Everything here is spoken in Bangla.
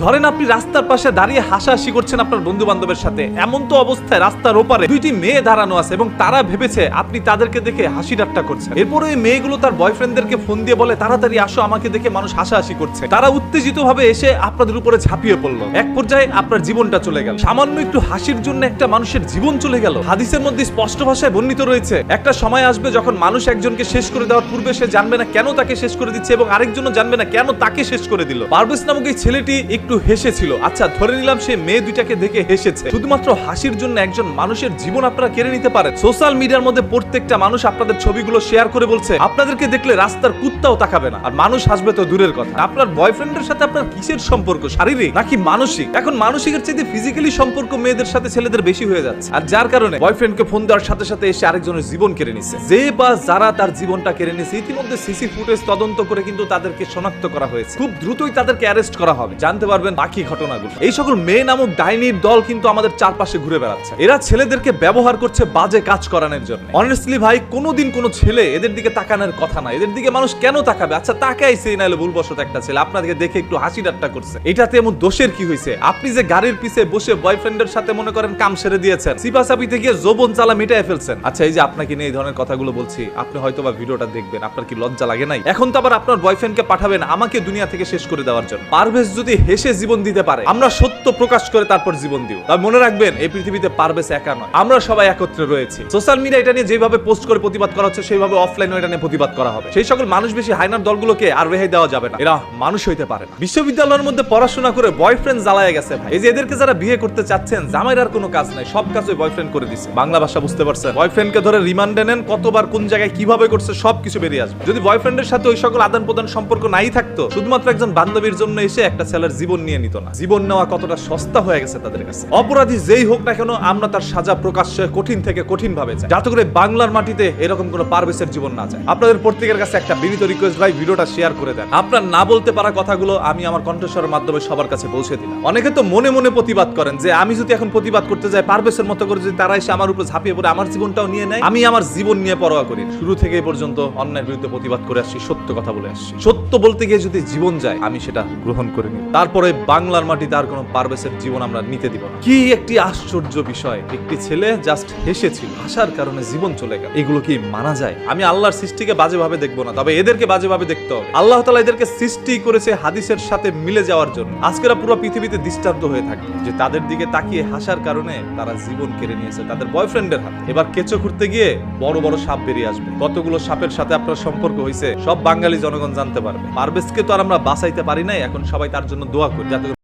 ধরেন আপনি রাস্তার পাশে দাঁড়িয়ে হাসাহাসি করছেন আপনার বন্ধু বান্ধবের সাথে, এমন তো অবস্থায় রাস্তার ওপারে দুইটি মেয়ে দাঁড়ানো আছে এবং তারা ভেবেছে আপনি তাদেরকে দেখে হাসি ঠাট্টা করছেন। এরপর ওই মেয়েগুলো তার বয়ফ্রেন্ডদেরকে ফোন দিয়ে বলে তাড়াতাড়ি আসো, আমাকে দেখে মানুষ হাসাহাসি করছে। তারা উত্তেজিত ভাবে এসে আপনাদের উপরে ঝাঁপিয়ে পড়লো। এক পর্যায়ে আপনার জীবনটা চলে গেল। সামান্য একটু হাসির জন্য একটা মানুষের জীবন চলে গেল। হাদিসের মধ্যে স্পষ্ট ভাষায় বর্ণিত রয়েছে, একটা সময় আসবে যখন মানুষ একজনকে শেষ করে দেওয়ার পূর্বে সে জানবে না কেন তাকে শেষ করে দিচ্ছে এবং আরেকজনও জানবে না কেন তাকে শেষ করে দিল। পারভেজ নামক এই ছেলেটি একটু হেসেছিল, আচ্ছা ধরে নিলাম সে মেয়ে দুইটাকে দেখে হেসেছে। শুধুমাত্র হাসির জন্য একজন মানুষের জীবন আপনারা কেড়ে নিতে পারেন। সোশ্যাল মিডিয়ার মধ্যে প্রত্যেকটা মানুষ আপনাদের ছবিগুলো শেয়ার করে বলছে আপনাদেরকে দেখলে রাস্তার কুত্তাও তাকাবে না, আর মানুষ হাসবে তো দূরের কথা। আপনার বয়ফ্রেন্ডের সাথে আপনার কিসের সম্পর্ক, শারীরিক নাকি মানসিক? এখন মানসিকের চেয়ে ফিজিক্যালি সম্পর্ক মেয়েদের সাথে ছেলেদের বেশি হয়ে যাচ্ছে, আর যার কারণে বয়ফ্রেন্ডকে ফোন দেওয়ার সাথে সাথে এসে আরেকজনের জীবন কেড়ে নিছে। যে বা যারা তার জীবনটা কেড়ে নিছে ইতিমধ্যে সিসি ফুটেজ তদন্ত করে কিন্তু তাদেরকে শনাক্ত করা হয়েছে। খুব দ্রুতই তাদেরকে অ্যারেস্ট করা হবে, জানতে পারবেন বাকি ঘটনাগুলো। এই সকল মেয়ে নামক ডাইনির দল কিন্তু আমাদের চারপাশে ঘুরে বেড়াচ্ছে। এরা ছেলেদেরকে ব্যবহার করছে বাজে কাজ করানোর জন্য। অনেস্টলি ভাই, কোনোদিন কোনো ছেলে এদের দিকে তাকানোর কথা না। এদের দিকে মানুষ কেন তাকাবে? আচ্ছা তাকাইছে নাইলে ভুলবশত একটা ছেলে আপনাদেরকে দেখে একটু হাসি ঠাট্টা করছে, এটাতে এমন দোষের কি হয়েছে? আপনি যে গাড়ির পিছে বসে বয়ফ্রেন্ডের সাথে মনে করেন কাম সেরে দিয়েছেন, সিপাসাপিতে গিয়ে যৌবন চালা মিটায় ফেলছেন। আচ্ছা এই যে আপনাকে নিয়ে এই ধরনের কথাগুলো বলছি, আপনি হয়তো বা ভিডিওটা দেখবেন, আপনার কি লজ্জা লাগে নাই? এখন তো আবার আপনার বয়ফ্রেন্ডকে পাঠাবেন আমাকে দুনিয়া থেকে শেষ করে দেওয়ার জন্য। পারভেজ যদি হেসে জীবন দিতে পারে, আমরা সত্য প্রকাশ করে তারপর জীবন দিব। তবে মনে রাখবেন এই পৃথিবীতে পারভেজ একা নয়, আমরা সবাই একত্রে রয়েছি। সোশ্যাল মিডিয়া এটা নিয়ে যেভাবে পোস্ট করে প্রতিবাদ করা হচ্ছে সেইভাবে অফলাইনে এটা নিয়ে প্রতিবাদ করা হবে। সেই সকল মানুষ বেশি হাইনার দলগুলোকে আর রেহাই দেওয়া যাবে না, এরা মানুষ হইতে পারে না। বিশ্ববিদ্যালয়ের মধ্যে পড়াশোনা করে বয়ফ্রেন্ড জ্বালায় গেছে ভাই। এই যে এদেরকে যারা বিয়ে করতে চাচ্ছেন, জামাইর আর কোনো কাজ নাই, সব কাজ ওই বয়ফ্রেন্ড করে দিচ্ছে। বাংলা ভাষা বুঝতে পারছেন? বয়ফ্রেন্ডকে ধরে রিমান্ডে নেন, কতবার কোন জায়গায় কিভাবে করছে সবকিছু বেরিয়ে আসবে। যদি বয়ফ্রেন্ডের সাথে ওই সকল আদান প্রদান সম্পর্ক নাই থাকতো, শুধুমাত্র একজন বান্ধবীর জন্য এসে একটা ছেলের জীবন নিয়ে নিত না। জীবন নেওয়া কতটা সস্তা হয়ে গেছে তাদের কাছে। অপরাধী যেই হোক না কেন, আমরা তার সাজা প্রকাশ্যে কঠিন থেকে কঠিন ভাবে চাই, যাতে করে বাংলার মাটিতে এরকম কোনো পারভেজের জীবন না যায়। আপনাদের প্রত্যেকের কাছে একটা বিনীত রিকোয়েস্ট ভাই, ভিডিওটা শেয়ার করে দেন। আপনার না বলতে পারা কথাগুলো আমি আমার কণ্ঠস্বরের মাধ্যমে সবার কাছে পৌঁছে দিলাম। অনেকে তো মনে মনে প্রতিবাদ করেন যে আমি যদি এখন প্রতিবাদ করতে যাই পারভেজের মতো করে যদি তারা এসে আমার উপর ঝাঁপিয়ে পড়ে আমার জীবনটাও নিয়ে নেয়, আমি আমার জীবন নিয়ে পরোয়া করি। শুরু থেকে এই পর্যন্ত অন্যায়ের বিরুদ্ধে প্রতিবাদ করে আসছি, সত্য কথা বলে আসছি। সত্য বলতে গিয়ে যদি জীবন যায় আমি সেটা গ্রহণ করে নিই। তারপরে বাংলার মাটিতে আর কোনো পারভেজের জীবন আমরা নিতে দিব না। কি একটি আশ্চর্য বিষয়, একটি ছেলে জাস্ট হেসেছিল, হাসার কারণে জীবন চলে গেল। এগুলো কি মানা যায়? আমি আল্লাহর সৃষ্টিকে বাজেভাবে দেখবো না, তবে এদেরকে বাজেভাবে দেখতে হবে। আল্লাহ তাআলা এদেরকে সৃষ্টি করেছে হাদিসের সাথে মিলে যাওয়ার জন্য। আজকেরা পুরো পৃথিবীতে দৃষ্টান্ত হয়ে থাকে যে তাদের দিকে তাকিয়ে হাসার কারণে তারা জীবন কেড়ে নিয়েছে তাদের বয়ফ্রেন্ডের হাতে। এবার কেঁচো খুঁড়তে গিয়ে বড় বড় সাপ বেরিয়ে আসবে। কতগুলো সাপের সাথে আপনার সম্পর্ক হয়েছে সব বাঙালি জনগণ জানতে পারবে। পারভেজকে তো আর আমরা বাঁচাইতে পারি নাই, এখন সবাই তার জন্য দোয়া করি যাতে